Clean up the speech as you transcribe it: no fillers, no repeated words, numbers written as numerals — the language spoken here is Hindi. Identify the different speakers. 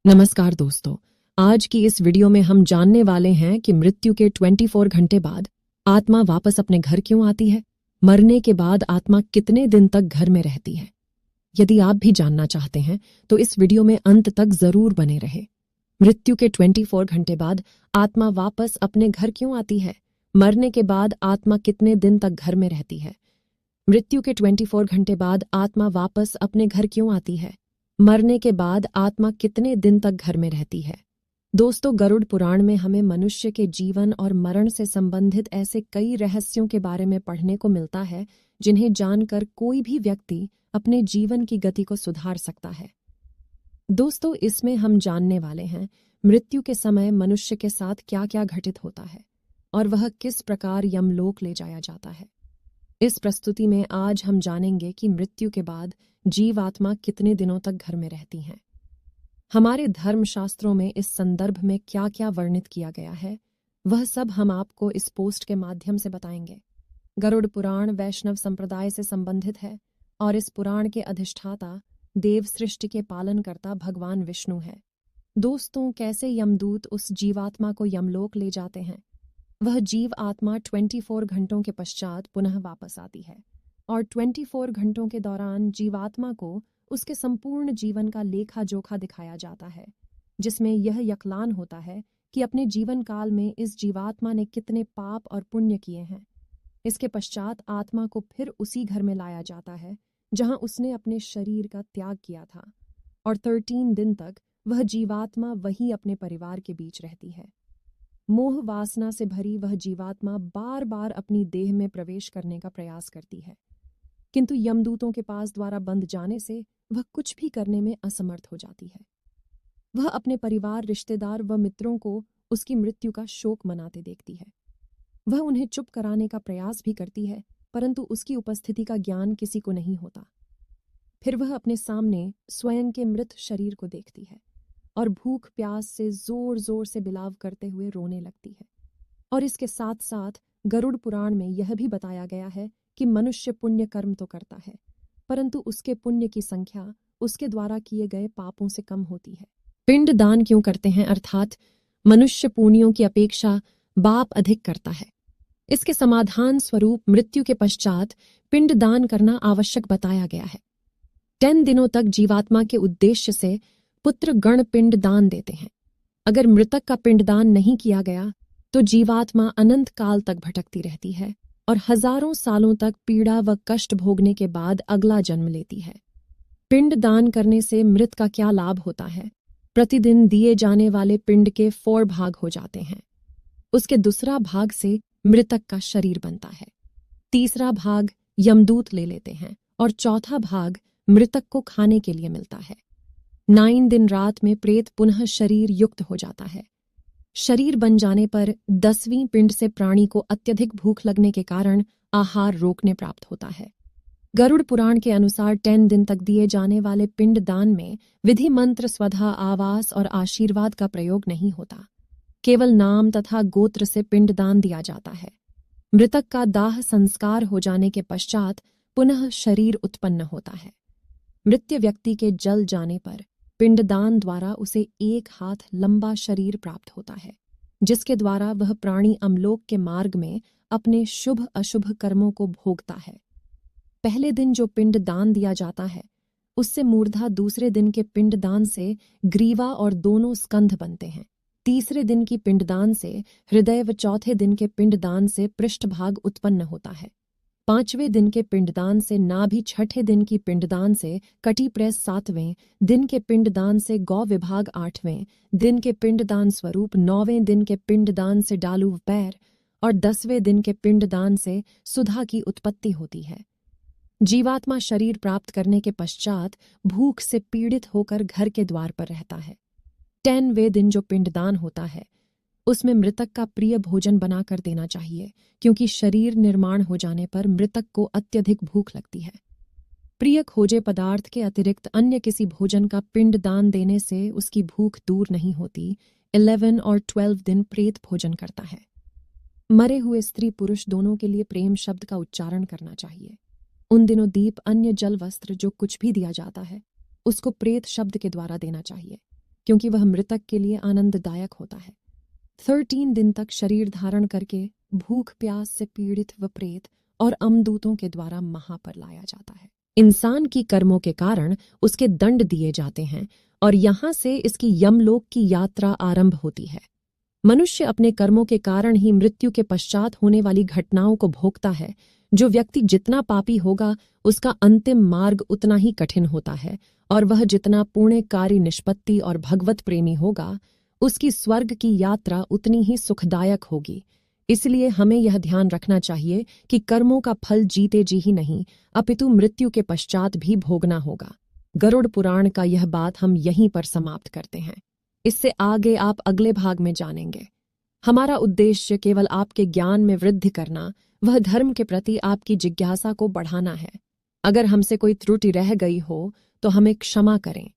Speaker 1: नमस्कार दोस्तों, आज की इस वीडियो में हम जानने वाले हैं कि मृत्यु के 24 घंटे बाद आत्मा वापस अपने घर क्यों आती है। मरने के बाद आत्मा कितने दिन तक घर में रहती है। यदि आप भी जानना चाहते हैं तो इस वीडियो में अंत तक जरूर बने रहे। मृत्यु के 24 घंटे बाद आत्मा वापस अपने घर क्यों आती है। मरने के बाद आत्मा कितने दिन तक घर में रहती है। मृत्यु के 24 घंटे बाद आत्मा वापस अपने घर क्यों आती है। मरने के बाद आत्मा कितने दिन तक घर में रहती है। दोस्तों, गरुड़ पुराण में हमें मनुष्य के जीवन और मरण से संबंधित ऐसे कई रहस्यों के बारे में पढ़ने को मिलता है जिन्हें जानकर कोई भी व्यक्ति अपने जीवन की गति को सुधार सकता है। दोस्तों, इसमें हम जानने वाले हैं मृत्यु के समय मनुष्य के साथ क्या क्या घटित होता है और वह किस प्रकार यमलोक ले जाया जाता है। इस प्रस्तुति में आज हम जानेंगे कि मृत्यु के बाद जीवात्मा कितने दिनों तक घर में रहती हैं। हमारे धर्मशास्त्रों में इस संदर्भ में क्या क्या वर्णित किया गया है, वह सब हम आपको इस पोस्ट के माध्यम से बताएंगे। गरुड़ पुराण वैष्णव संप्रदाय से संबंधित है और इस पुराण के अधिष्ठाता देव सृष्टि के पालनकर्ता भगवान विष्णु है। दोस्तों, कैसे यमदूत उस जीवात्मा को यमलोक ले जाते हैं। वह जीव आत्मा 24 घंटों के पश्चात पुनः वापस आती है और 24 घंटों के दौरान जीवात्मा को उसके संपूर्ण जीवन का लेखा जोखा दिखाया जाता है, जिसमें यह यकलान होता है कि अपने जीवन काल में इस जीवात्मा ने कितने पाप और पुण्य किए हैं। इसके पश्चात आत्मा को फिर उसी घर में लाया जाता है जहां उसने अपने शरीर का त्याग किया था और 13 दिन तक वह जीवात्मा वही अपने परिवार के बीच रहती है। मोह वासना से भरी वह जीवात्मा बार बार अपनी देह में प्रवेश करने का प्रयास करती है, किंतु यमदूतों के पास द्वारा बंद जाने से वह कुछ भी करने में असमर्थ हो जाती है। वह अपने परिवार, रिश्तेदार व मित्रों को उसकी मृत्यु का शोक मनाते देखती है। वह उन्हें चुप कराने का प्रयास भी करती है, परंतु उसकी उपस्थिति का ज्ञान किसी को नहीं होता। फिर वह अपने सामने स्वयं के मृत शरीर को देखती है और भूख प्यास से जोर जोर से बिलाव करते हुए रोने लगती है। और इसके साथ साथ गरुड़ पुराण में यह भी बताया गया है कि मनुष्य पुण्य कर्म तो करता है, परंतु उसके पुण्य की संख्या उसके द्वारा किए गए पापों से कम होती है। पिंड दान क्यों करते हैं, अर्थात मनुष्य पुण्यों की अपेक्षा पाप अधिक करता है। इसके समाधान स्वरूप मृत्यु के पश्चात पिंड दान करना आवश्यक बताया गया है। 10 दिनों तक जीवात्मा के उद्देश्य से पुत्र गण पिंड दान देते हैं। अगर मृतक का पिंडदान नहीं किया गया तो जीवात्मा अनंत काल तक भटकती रहती है और हजारों सालों तक पीड़ा व कष्ट भोगने के बाद अगला जन्म लेती है। पिंड दान करने से मृत का क्या लाभ होता है। प्रतिदिन दिए जाने वाले पिंड के 4 भाग हो जाते हैं। उसके दूसरा भाग से मृतक का शरीर बनता है, तीसरा भाग यमदूत ले लेते हैं और चौथा भाग मृतक को खाने के लिए मिलता है। 9 दिन रात में प्रेत पुनः शरीर युक्त हो जाता है। शरीर बन जाने पर 10वीं पिंड से प्राणी को अत्यधिक भूख लगने के कारण आहार रोकने प्राप्त होता है। गरुड़ पुराण के अनुसार 10 दिन तक दिए जाने वाले पिंड दान में विधि मंत्र, स्वधा, आवास और आशीर्वाद का प्रयोग नहीं होता। केवल नाम तथा गोत्र से पिंड दान दिया जाता है। मृतक का दाह संस्कार हो जाने के पश्चात पुनः शरीर उत्पन्न होता है। मृत व्यक्ति के जल जाने पर पिंडदान द्वारा उसे 1 हाथ लंबा शरीर प्राप्त होता है, जिसके द्वारा वह प्राणी अमलोक के मार्ग में अपने शुभ अशुभ कर्मों को भोगता है। पहले दिन जो पिंड दान दिया जाता है उससे मूर्धा दूसरे दिन के पिंडदान से ग्रीवा और दोनों स्कंध बनते हैं। तीसरे दिन की पिंडदान से हृदय व चौथे दिन के पिंडदान से पृष्ठभाग उत्पन्न होता है। 5वें दिन के पिंडदान से नाभि, छठे दिन की पिंडदान से कटी प्रेस, 7वें दिन के पिंडदान से गौ विभाग, 8वें दिन के पिंडदान स्वरूप, 9वें दिन के पिंडदान से डालू पैर और 10वें दिन के पिंडदान से सुधा की उत्पत्ति होती है। जीवात्मा शरीर प्राप्त करने के पश्चात भूख से पीड़ित होकर घर के द्वार पर रहता है। 10वें दिन जो पिंडदान होता है उसमें मृतक का प्रिय भोजन बनाकर देना चाहिए, क्योंकि शरीर निर्माण हो जाने पर मृतक को अत्यधिक भूख लगती है। प्रिय खोजे पदार्थ के अतिरिक्त अन्य किसी भोजन का पिंड दान देने से उसकी भूख दूर नहीं होती। 11 और 12 दिन प्रेत भोजन करता है। मरे हुए स्त्री पुरुष दोनों के लिए प्रेम शब्द का उच्चारण करना चाहिए। उन दिनों दीप, अन्य जल, वस्त्र जो कुछ भी दिया जाता है उसको प्रेत शब्द के द्वारा देना चाहिए। क्योंकि वह मृतक के लिए आनंददायक होता है। 13 दिन तक शरीर धारण करके भूख प्यास से पीड़ित व प्रेत और अमदूतों के द्वारा महा पर लाया जाता है। इंसान की कर्मों के कारण उसके दंड दिए जाते हैं और यहाँ से इसकी यमलोक की यात्रा आरंभ होती है। मनुष्य अपने कर्मों के कारण ही मृत्यु के पश्चात होने वाली घटनाओं को भोगता है। जो व्यक्ति जितना पापी होगा उसका अंतिम मार्ग उतना ही कठिन होता है और वह जितना पुण्यकारी निष्पत्ति और भगवत प्रेमी होगा उसकी स्वर्ग की यात्रा उतनी ही सुखदायक होगी। इसलिए हमें यह ध्यान रखना चाहिए कि कर्मों का फल जीते जी ही नहीं अपितु मृत्यु के पश्चात भी भोगना होगा। गरुड़ पुराण का यह बात हम यहीं पर समाप्त करते हैं। इससे आगे आप अगले भाग में जानेंगे। हमारा उद्देश्य केवल आपके ज्ञान में वृद्धि करना, वह धर्म के प्रति आपकी जिज्ञासा को बढ़ाना है। अगर हमसे कोई त्रुटि रह गई हो तो हमें क्षमा करें।